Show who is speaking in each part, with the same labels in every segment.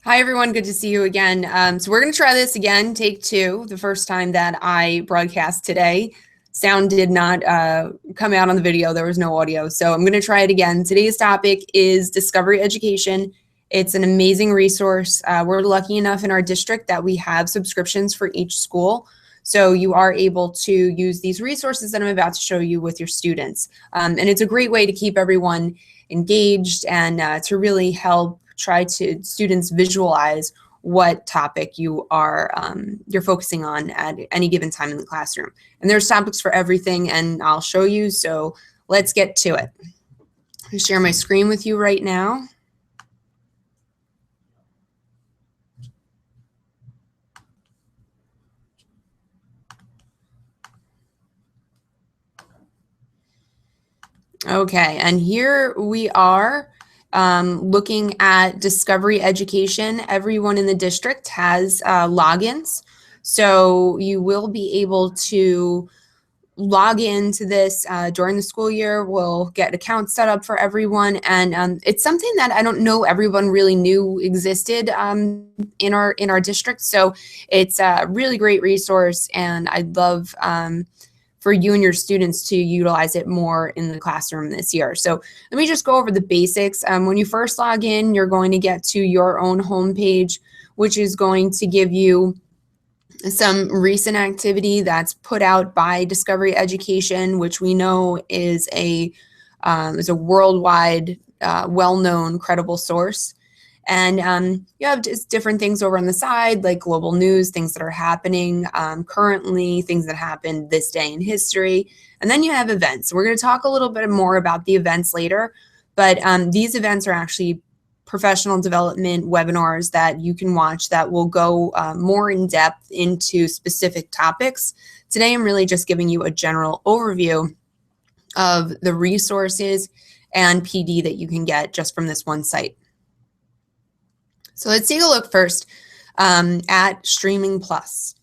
Speaker 1: Hi, everyone. Good to see you again. So we're going to try this again, take two. The first time that I broadcast today, sound did not come out on the video. There was no audio. So I'm going to try it again. Today's topic is Discovery Education. It's an amazing resource. We're lucky enough in our district that we have subscriptions for each school. So you are able to use these resources that I'm about to show you with your students. And it's a great way to keep everyone engaged and to really help try to students visualize what topic you're focusing on at any given time in the classroom. And there's topics for everything, and I'll show you. So let's get to it. I'll share my screen with you right now. Okay, and here we are looking at Discovery Education. Everyone in the district has logins, so you will be able to log into this during the school year. We'll get accounts set up for everyone, and it's something that I don't know everyone really knew existed in our district. So it's a really great resource, and I'd love for you and your students to utilize it more in the classroom this year. So let me just go over the basics. When you first log in, you're going to get to your own homepage, which is going to give you some recent activity that's put out by Discovery Education, which we know is a worldwide, well-known, credible source. And you have just different things over on the side, like global news, things that are happening currently, things that happened this day in history. And then you have events. We're going to talk a little bit more about the events later, but these events are actually professional development webinars that you can watch that will go more in depth into specific topics. Today, I'm really just giving you a general overview of the resources and PD that you can get just from this one site. So let's take a look first at Streaming Plus.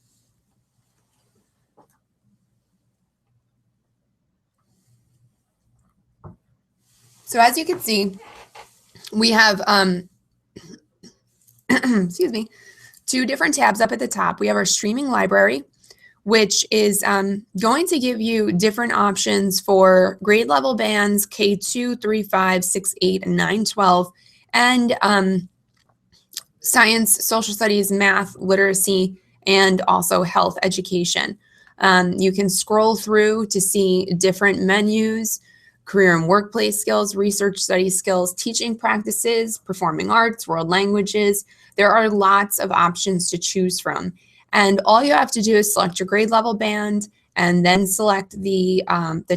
Speaker 1: So as you can see, we have excuse me, two different tabs up at the top. We have our streaming library, which is going to give you different options for grade level bands K2, 3, 5, 6, 8, and 9, 12, and science, social studies, math, literacy, and also health education. You can scroll through to see different menus, career and workplace skills, research study skills, teaching practices, performing arts, world languages. There are lots of options to choose from. And all you have to do is select your grade level band and then select the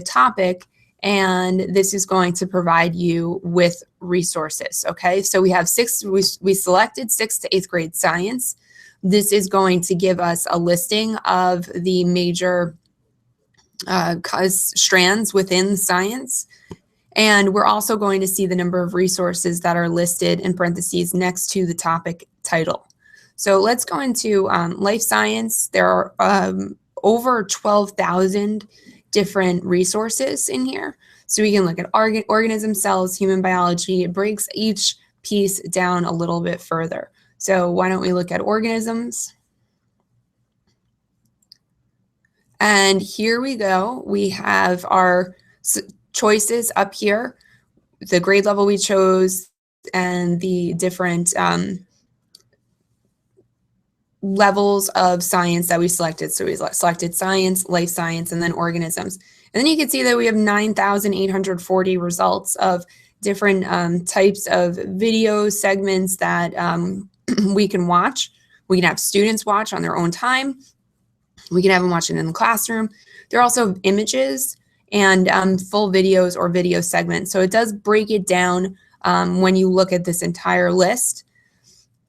Speaker 1: topic, and this is going to provide you with resources. Okay, so we have we selected 6th to 8th grade science. This is going to give us a listing of the major strands within science. And we're also going to see the number of resources that are listed in parentheses next to the topic title. So let's go into life science. There are over 12,000 different resources in here. So we can look at organism, cells, human biology. It breaks each piece down a little bit further. So why don't we look at organisms? And here we go. We have our choices up here, the grade level we chose, and the different levels of science that we selected. So we selected science, life science, and then organisms. And then you can see that we have 9,840 results of different types of video segments that we can watch. We can have students watch on their own time. We can have them watch it in the classroom. There are also images and full videos or video segments. So it does break it down when you look at this entire list.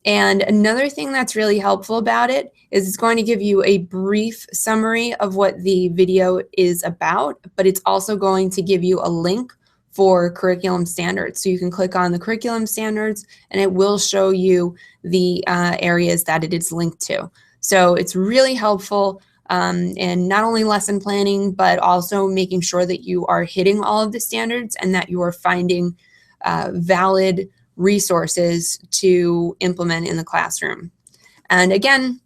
Speaker 1: And another thing that's really helpful about it is it's going to give you a brief summary of what the video is about, but it's also going to give you a link for curriculum standards. So you can click on the curriculum standards and it will show you the areas that it is linked to. So it's really helpful in not only lesson planning, but also making sure that you are hitting all of the standards and that you are finding valid resources to implement in the classroom. And again,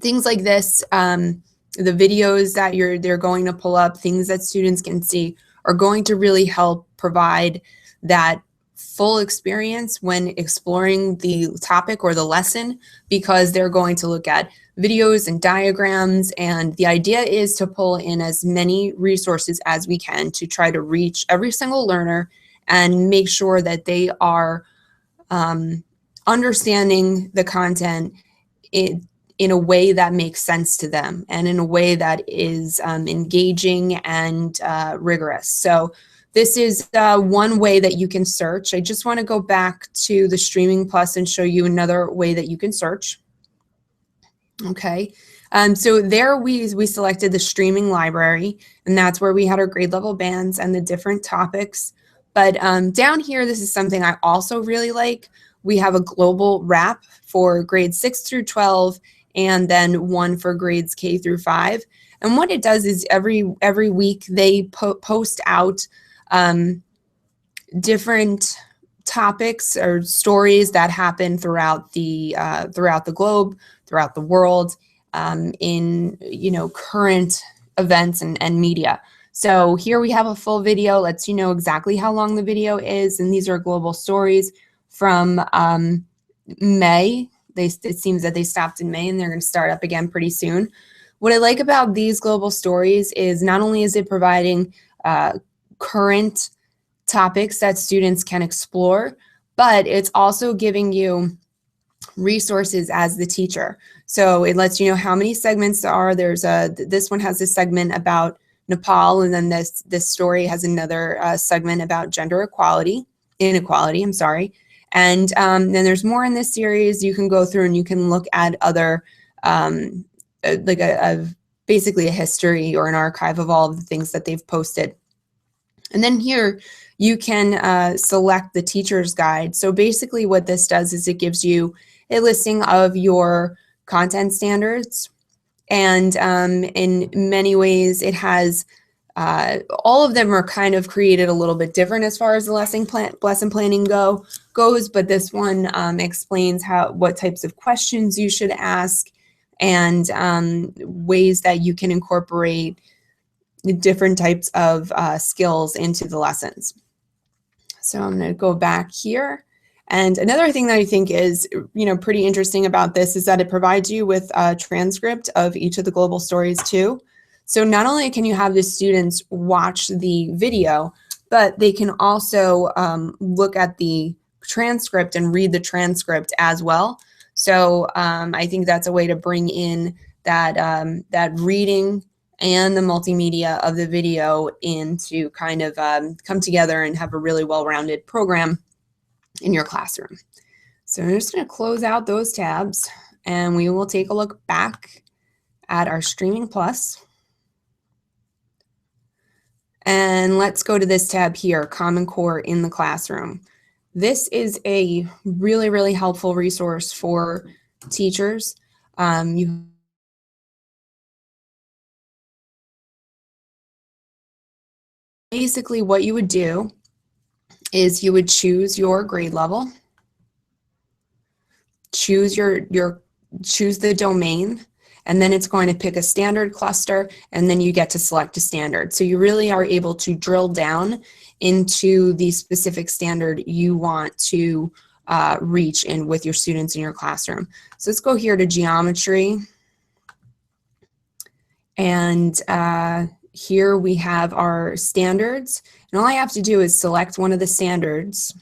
Speaker 1: things like this, the videos that they're going to pull up, things that students can see, are going to really help provide that full experience when exploring the topic or the lesson, because they're going to look at videos and diagrams, and the idea is to pull in as many resources as we can to try to reach every single learner and make sure that they are understanding the content in a way that makes sense to them and in a way that is engaging and rigorous. So this is one way that you can search. I just want to go back to the Streaming Plus and show you another way that you can search. Okay, so there we selected the streaming library, and that's where we had our grade level bands and the different topics. But down here, this is something I also really like. We have a global wrap for grades 6 through 12, and then one for grades K through 5. And what it does is every week they post out different topics or stories that happen throughout the globe, throughout the world, in current events and media. So here we have a full video, lets you know exactly how long the video is, and these are global stories from May. It seems that they stopped in May and they're going to start up again pretty soon. What I like about these global stories is not only is it providing current topics that students can explore, but it's also giving you resources as the teacher. So it lets you know how many segments there are. This one has a segment about Nepal, and then this story has another segment about gender inequality, I'm sorry. And then there's more in this series. You can go through and you can look at other, basically a history or an archive of all of the things that they've posted. And then here you can select the teacher's guide. So basically what this does is it gives you a listing of your content standards. And in many ways it has, all of them are kind of created a little bit different as far as the lesson planning goes, but this one explains what types of questions you should ask and ways that you can incorporate different types of skills into the lessons. So I'm going to go back here. And another thing that I think is, pretty interesting about this is that it provides you with a transcript of each of the global stories too. So not only can you have the students watch the video, but they can also look at the transcript and read the transcript as well. So I think that's a way to bring in that reading and the multimedia of the video in to kind of come together and have a really well-rounded program in your classroom. So I'm just going to close out those tabs and we will take a look back at our Streaming Plus. And let's go to this tab here, Common Core in the Classroom. This is a really, really helpful resource for teachers. Basically what you would do is you would choose your grade level, choose choose the domain, and then it's going to pick a standard cluster, and then you get to select a standard. So you really are able to drill down into the specific standard you want to reach in with your students in your classroom. So let's go here to geometry. And here we have our standards. And all I have to do is select one of the standards.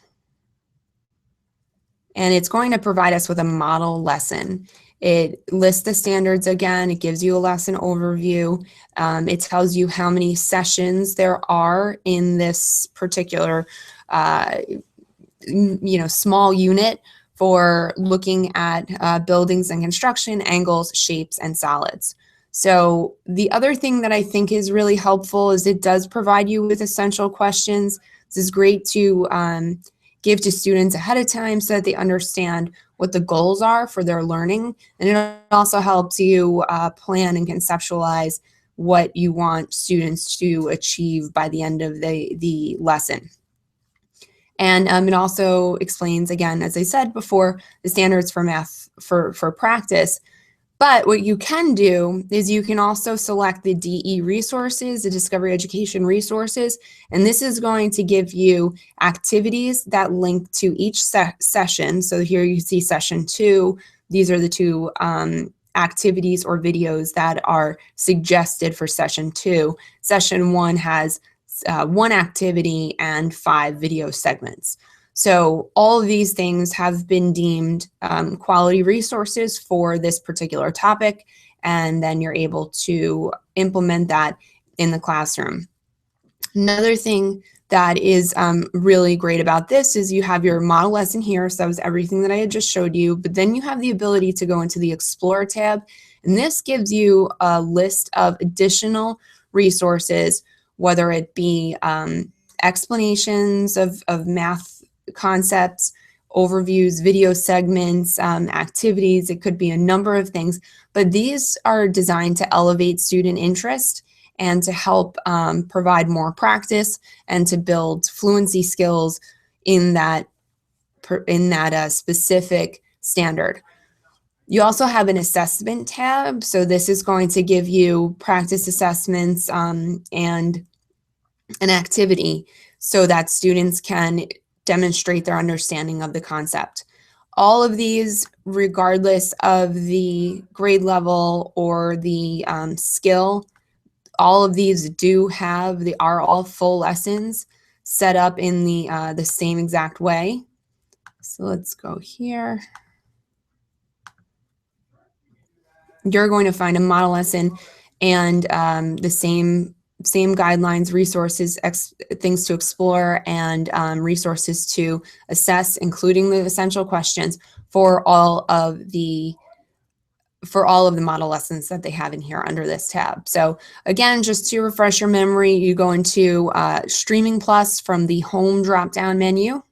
Speaker 1: And it's going to provide us with a model lesson. It lists the standards again. It gives you a lesson overview. It tells you how many sessions there are in this particular, small unit for looking at buildings and construction, angles, shapes, and solids. So the other thing that I think is really helpful is it does provide you with essential questions. This is great to give to students ahead of time so that they understand what the goals are for their learning. And it also helps you plan and conceptualize what you want students to achieve by the end of the lesson. And it also explains, again, as I said before, the standards for math for practice. But what you can do is you can also select the DE resources, the Discovery Education resources, and this is going to give you activities that link to each session. So here you see session 2. These are the 2 activities or videos that are suggested for session 2. Session 1 has 1 activity and 5 video segments. So all of these things have been deemed quality resources for this particular topic, and then you're able to implement that in the classroom. Another thing that is really great about this is you have your model lesson here. So that was everything that I had just showed you, but then you have the ability to go into the Explorer tab, and this gives you a list of additional resources, whether it be explanations of math concepts, overviews, video segments, activities. It could be a number of things, but these are designed to elevate student interest and to help provide more practice and to build fluency skills in that specific standard. You also have an assessment tab. So this is going to give you practice assessments and an activity so that students can demonstrate their understanding of the concept. All of these, regardless of the grade level or the skill, all of these are all full lessons set up in the same exact way. So let's go here. You're going to find a model lesson and the same guidelines, resources, things to explore, and resources to assess, including the essential questions for all of the model lessons that they have in here under this tab. So again, just to refresh your memory, you go into Streaming Plus from the Home drop-down menu.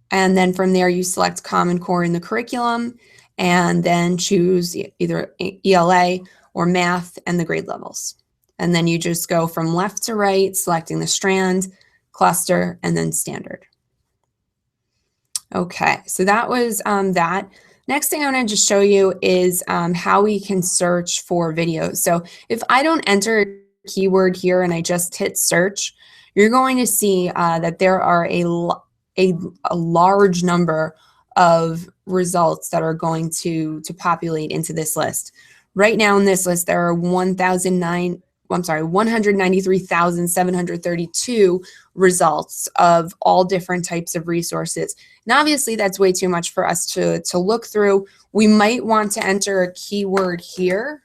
Speaker 1: And then from there, you select Common Core in the curriculum, and then choose either ELA or math and the grade levels. And then you just go from left to right, selecting the strand, cluster, and then standard. Okay, so that was that. Next thing I want to just show you is how we can search for videos. So if I don't enter a keyword here and I just hit search, you're going to see that there are a large number of results that are going to populate into this list. Right now in this list, there are 193,732 results of all different types of resources. And obviously that's way too much for us to look through. We might want to enter a keyword here.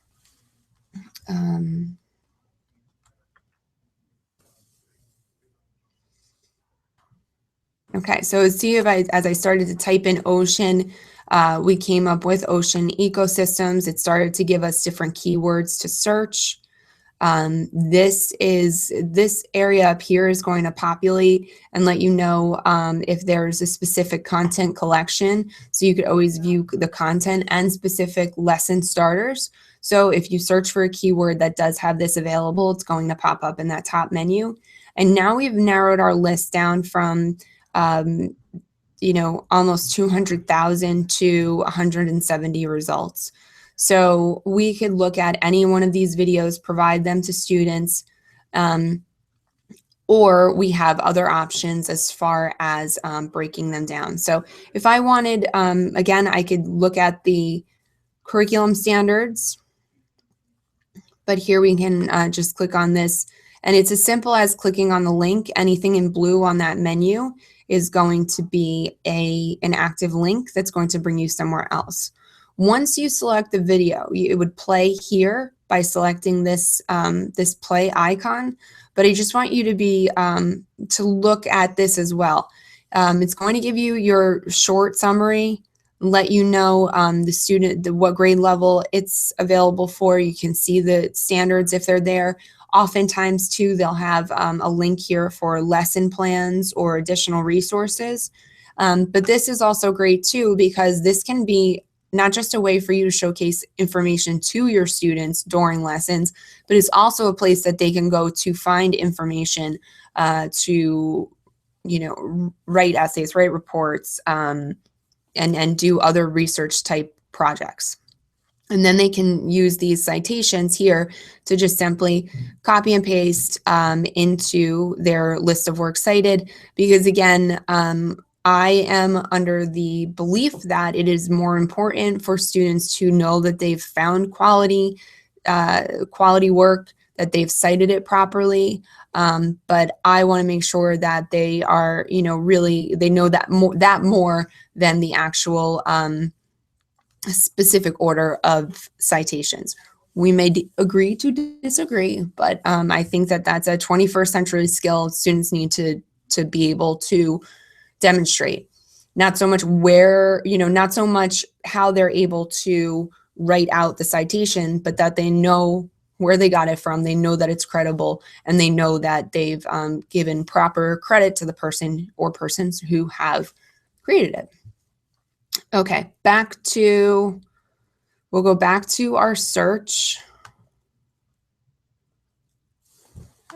Speaker 1: Okay, so see if as I started to type in ocean, we came up with ocean ecosystems. It started to give us different keywords to search. This area up here is going to populate and let you know if there's a specific content collection. So you could always view the content and specific lesson starters. So if you search for a keyword that does have this available, it's going to pop up in that top menu. And now we've narrowed our list down from almost 200,000 to 170 results. So we could look at any one of these videos, provide them to students, or we have other options as far as breaking them down. So if I wanted, again, I could look at the curriculum standards, but here we can just click on this. And it's as simple as clicking on the link. Anything in blue on that menu is going to be an active link that's going to bring you somewhere else. Once you select the video, it would play here by selecting this this play icon. But I just want you to be to look at this as well. It's going to give you your short summary, let you know the student, what grade level it's available for. You can see the standards if they're there. Oftentimes too, they'll have a link here for lesson plans or additional resources. But this is also great too, because this can be not just a way for you to showcase information to your students during lessons, but it's also a place that they can go to find information to write essays, write reports, and do other research type projects. And then they can use these citations here to just simply copy and paste into their list of works cited, because again, I am under the belief that it is more important for students to know that they've found quality work, that they've cited it properly. But I want to make sure that they are, really, they know that more than the actual specific order of citations. We may agree to disagree, but I think that that's a 21st century skill students need to be able to demonstrate. Not so much not so much how they're able to write out the citation, but that they know where they got it from, they know that it's credible, and they know that they've given proper credit to the person or persons who have created it. Okay, we'll go back to our search.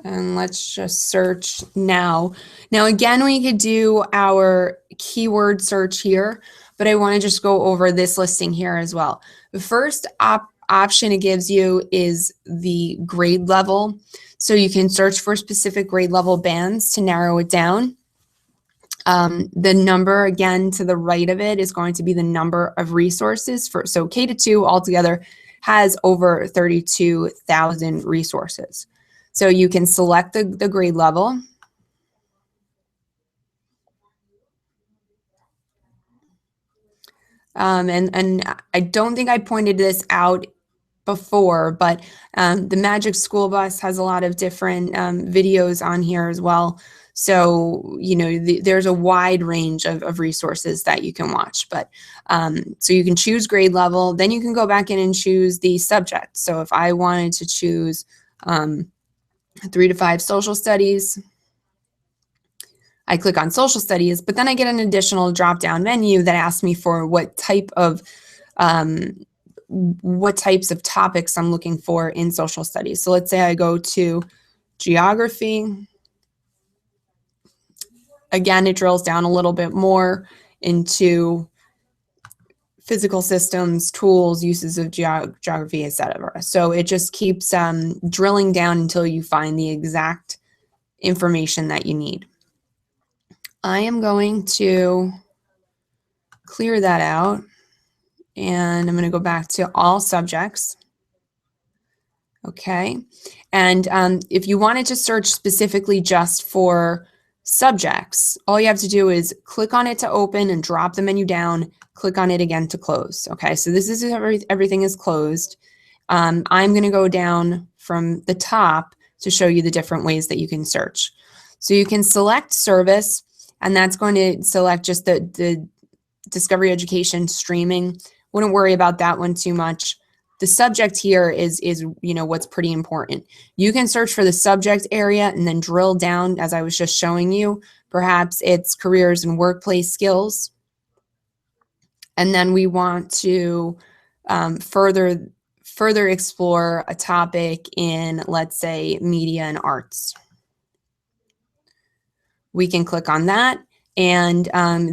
Speaker 1: And let's just search now. Now, again, we could do our keyword search here, but I want to just go over this listing here as well. The first option it gives you is the grade level. So you can search for specific grade level bands to narrow it down. The number, again, to the right of it is going to be the number of resources so K-2 altogether has over 32,000 resources. So you can select the grade level. And I don't think I pointed this out before, but the Magic School Bus has a lot of different videos on here as well. So, there's a wide range of resources that you can watch. But so you can choose grade level, then you can go back in and choose the subject. So if I wanted to choose 3 to 5 social studies, I click on social studies, but then I get an additional drop-down menu that asks me for what types of topics I'm looking for in social studies. So let's say I go to geography. Again, it drills down a little bit more into physical systems, tools, uses of geography, etc. So it just keeps drilling down until you find the exact information that you need. I am going to clear that out, and I'm going to go back to all subjects. Okay, and if you wanted to search specifically just for subjects, all you have to do is click on it to open and drop the menu down, click on it again to close. Okay, so this is everything is closed. I'm going to go down from the top to show you the different ways that you can search. So you can select service, and that's going to select just the Discovery Education streaming. Wouldn't worry about that one too much. The subject here is what's pretty important. You can search for the subject area and then drill down, as I was just showing you. Perhaps it's careers and workplace skills. And then we want to further explore a topic in, let's say, media and arts. We can click on that, and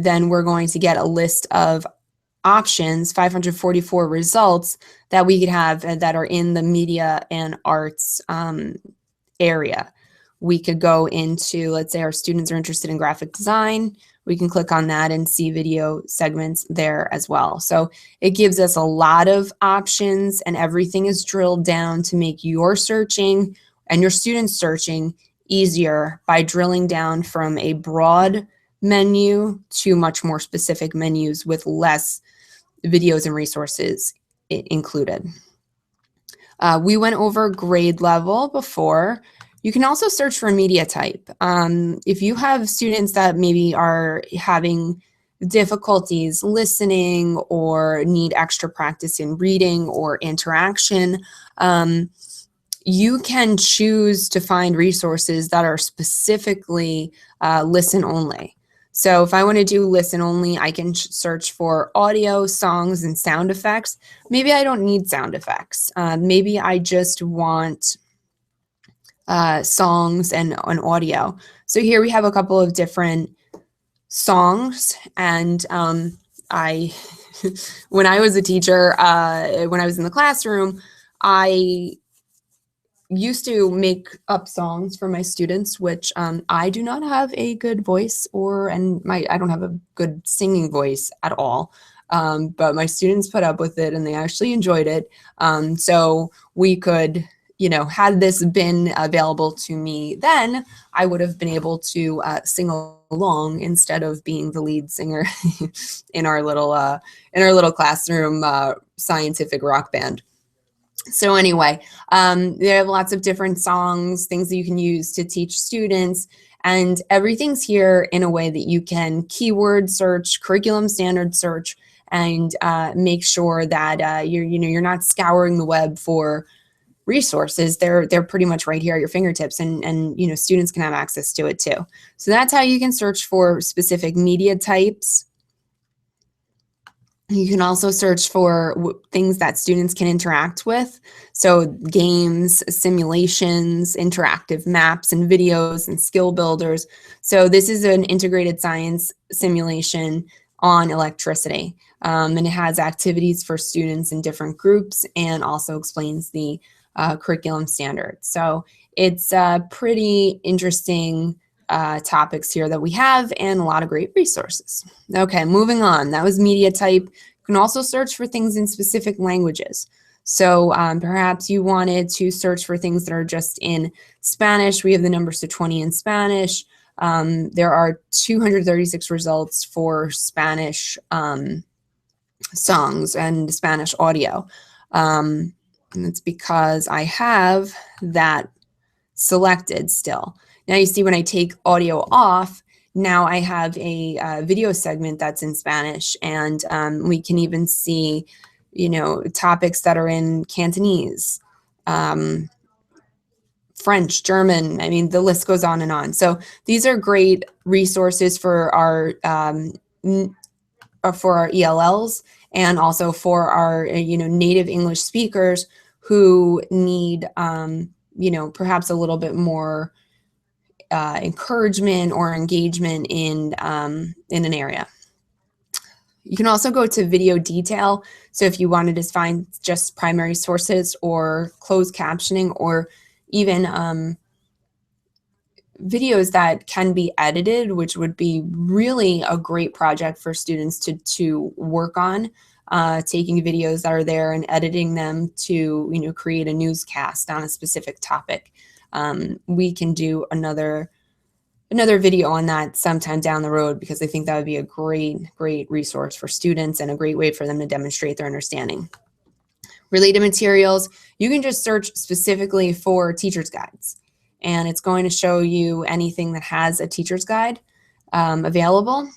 Speaker 1: then we're going to get a list of options, 544 results that we could have that are in the media and arts area. We could go into, let's say our students are interested in graphic design. We can click on that and see video segments there as well. So it gives us a lot of options, and everything is drilled down to make your searching and your students searching easier by drilling down from a broad menu to much more specific menus with less videos and resources included. We went over grade level before. You can also search for media type. If you have students that maybe are having difficulties listening or need extra practice in reading or interaction, you can choose to find resources that are specifically listen only. So if I want to do listen only, I can search for audio, songs, and sound effects. Maybe I don't need sound effects. Maybe I just want songs and audio. So here we have a couple of different songs, and I, when I was a teacher, when I was in the classroom, I used to make up songs for my students, which I do not have a good voice I don't have a good singing voice at all. But my students put up with it and they actually enjoyed it. So we could, had this been available to me then, I would have been able to sing along instead of being the lead singer in our little classroom scientific rock band. So anyway, they have lots of different songs, things that you can use to teach students, and everything's here in a way that you can keyword search, curriculum standard search, and make sure that you're not scouring the web for resources. They're pretty much right here at your fingertips, and students can have access to it too. So that's how you can search for specific media types. You can also search for things that students can interact with. So games, simulations, interactive maps and videos and skill builders. So this is an integrated science simulation on electricity. And it has activities for students in different groups and also explains the curriculum standards. So it's pretty interesting topics here that we have, and a lot of great resources. Okay, moving on. That was media type. You can also search for things in specific languages. So perhaps you wanted to search for things that are just in Spanish. We have the numbers to 20 in Spanish. There are 236 results for Spanish songs and Spanish audio. And it's because I have that selected still. Now you see when I take audio off, now I have a video segment that's in Spanish, and we can even see, topics that are in Cantonese, French, German. I mean, the list goes on and on. So these are great resources for our ELLs, and also for our native English speakers who need perhaps a little bit more encouragement or engagement in an area. You can also go to video detail. So if you wanted to find just primary sources or closed captioning, or even videos that can be edited, which would be really a great project for students to work on, taking videos that are there and editing them to create a newscast on a specific topic. We can do another video on that sometime down the road, because I think that would be a great resource for students and a great way for them to demonstrate their understanding. Related materials, you can just search specifically for teacher's guides, and it's going to show you anything that has a teacher's guide available.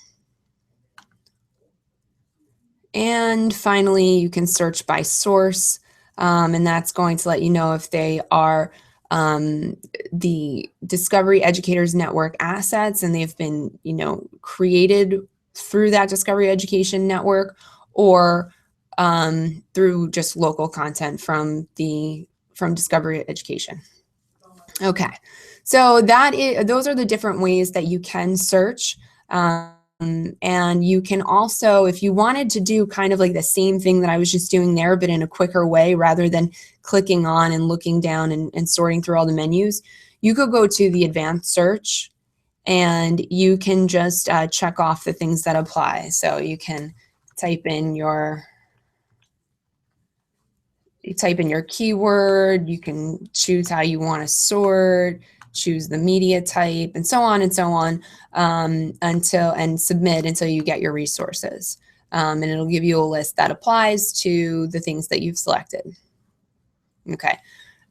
Speaker 1: And finally, you can search by source, and that's going to let you know if they are the Discovery Educators Network assets, and they've been, created through that Discovery Education Network, or through just local content from Discovery Education. Okay, so those are the different ways that you can search. And you can also, if you wanted to do kind of like the same thing that I was just doing there, but in a quicker way, rather than clicking on and looking down and sorting through all the menus, you could go to the advanced search, and you can just check off the things that apply. So you can type in your keyword, you can choose how you want to sort, choose the media type, and so on, and submit until you get your resources. And it'll give you a list that applies to the things that you've selected. Okay,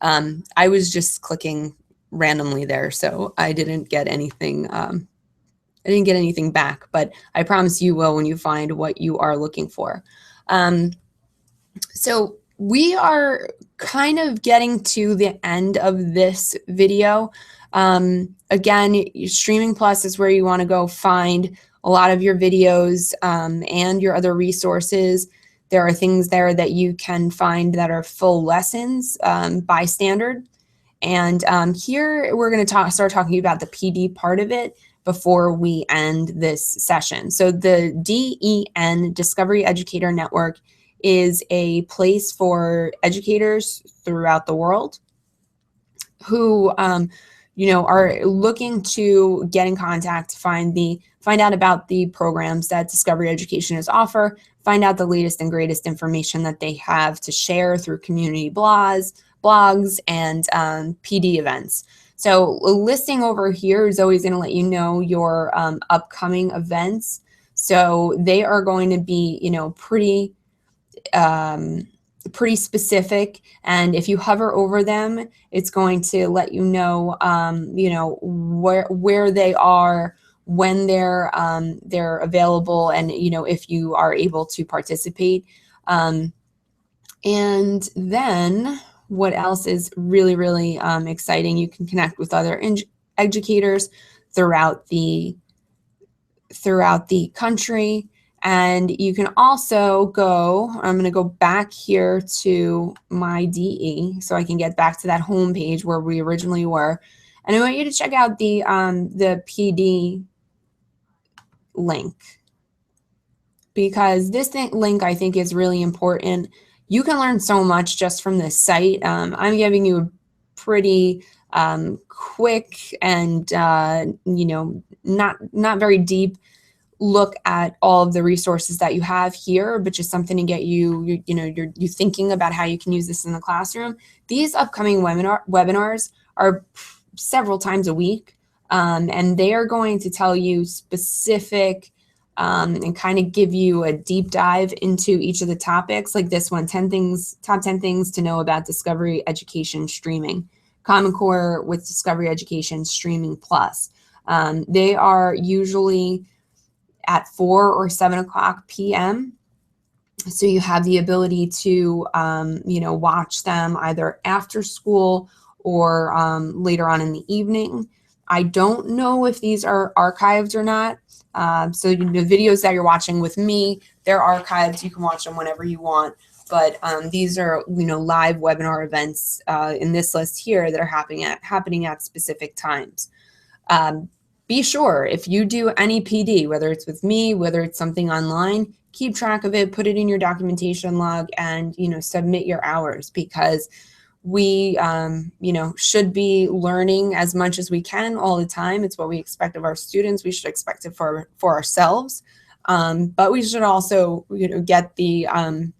Speaker 1: I was just clicking randomly there, so I didn't get anything. I didn't get anything back, but I promise you will when you find what you are looking for. So we are kind of getting to the end of this video. Again, Streaming Plus is where you want to go find a lot of your videos and your other resources. There are things there that you can find that are full lessons by standard. And here we're going to start talking about the PD part of it before we end this session. So the DEN, Discovery Educator Network, is a place for educators throughout the world who are looking to get in contact, find out about the programs that Discovery Education is offer, find out the latest and greatest information that they have to share through community blogs and PD events. So listing over here is always going to let you know your upcoming events. So they are going to be, pretty specific, and if you hover over them, it's going to let you know, where they are, when they're available, and if you are able to participate. And then what else is really, really exciting? You can connect with other educators throughout the country. And you can also I'm going to go back here to my DE so I can get back to that home page where we originally were. And I want you to check out the PD link, because this link I think is really important. You can learn so much just from this site. I'm giving you a pretty quick and not very deep look at all of the resources that you have here, but just something to get you thinking about how you can use this in the classroom. These upcoming webinars are several times a week, and they are going to tell you specific and kind of give you a deep dive into each of the topics, like this one, top 10 things to know about Discovery Education streaming, Common Core with Discovery Education Streaming Plus. They are usually at 4 or 7 o'clock p.m. So you have the ability to, watch them either after school or later on in the evening. I don't know if these are archived or not. So the videos that you're watching with me, they're archived. You can watch them whenever you want. But these are, live webinar events in this list here that are happening at specific times. Be sure, if you do any PD, whether it's with me, whether it's something online, keep track of it, put it in your documentation log, and submit your hours, because we should be learning as much as we can all the time. It's what we expect of our students. We should expect it for ourselves, but we should also get the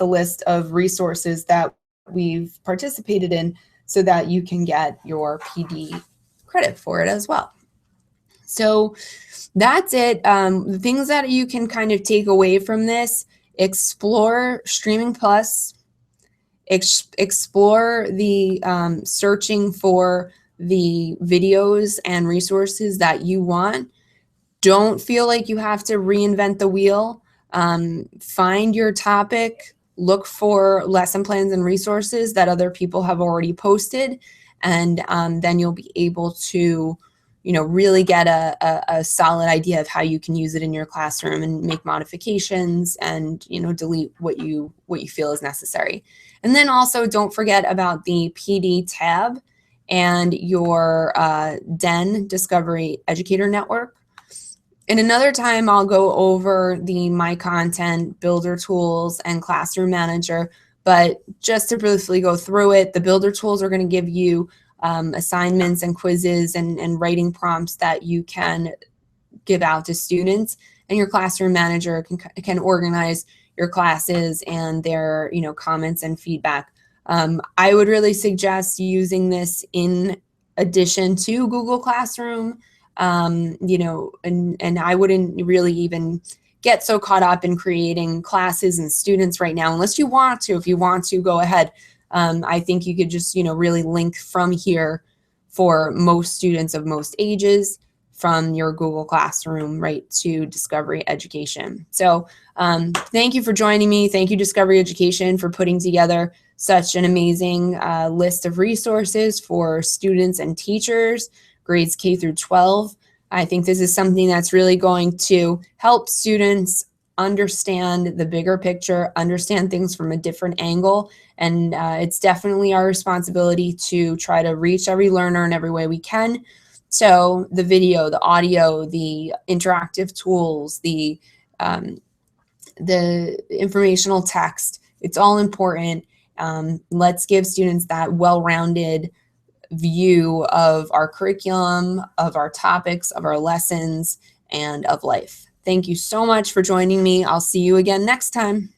Speaker 1: list of resources that we've participated in, so that you can get your PD credit for it as well. So that's it. The things that you can kind of take away from this: explore Streaming Plus, explore the searching for the videos and resources that you want. Don't feel like you have to reinvent the wheel. Find your topic, look for lesson plans and resources that other people have already posted, and then you'll be able to really get a solid idea of how you can use it in your classroom and make modifications and delete what you feel is necessary. And then also don't forget about the PD tab and your DEN, Discovery Educator Network. In another time, I'll go over the My Content, Builder Tools, and Classroom Manager, but just to briefly go through it, the Builder Tools are going to give you assignments and quizzes and writing prompts that you can give out to students, and your Classroom Manager can organize your classes and their comments and feedback. I would really suggest using this in addition to Google Classroom, and I wouldn't really even get so caught up in creating classes and students right now, unless you want to. If you want to, go ahead. I think you could just, really link from here for most students of most ages from your Google Classroom right to Discovery Education. So thank you for joining me. Thank you, Discovery Education, for putting together such an amazing list of resources for students and teachers, grades K through 12. I think this is something that's really going to help students understand the bigger picture, understand things from a different angle. And it's definitely our responsibility to try to reach every learner in every way we can. So the video, the audio, the interactive tools, the informational text, it's all important. Let's give students that well-rounded view of our curriculum, of our topics, of our lessons, and of life. Thank you so much for joining me. I'll see you again next time.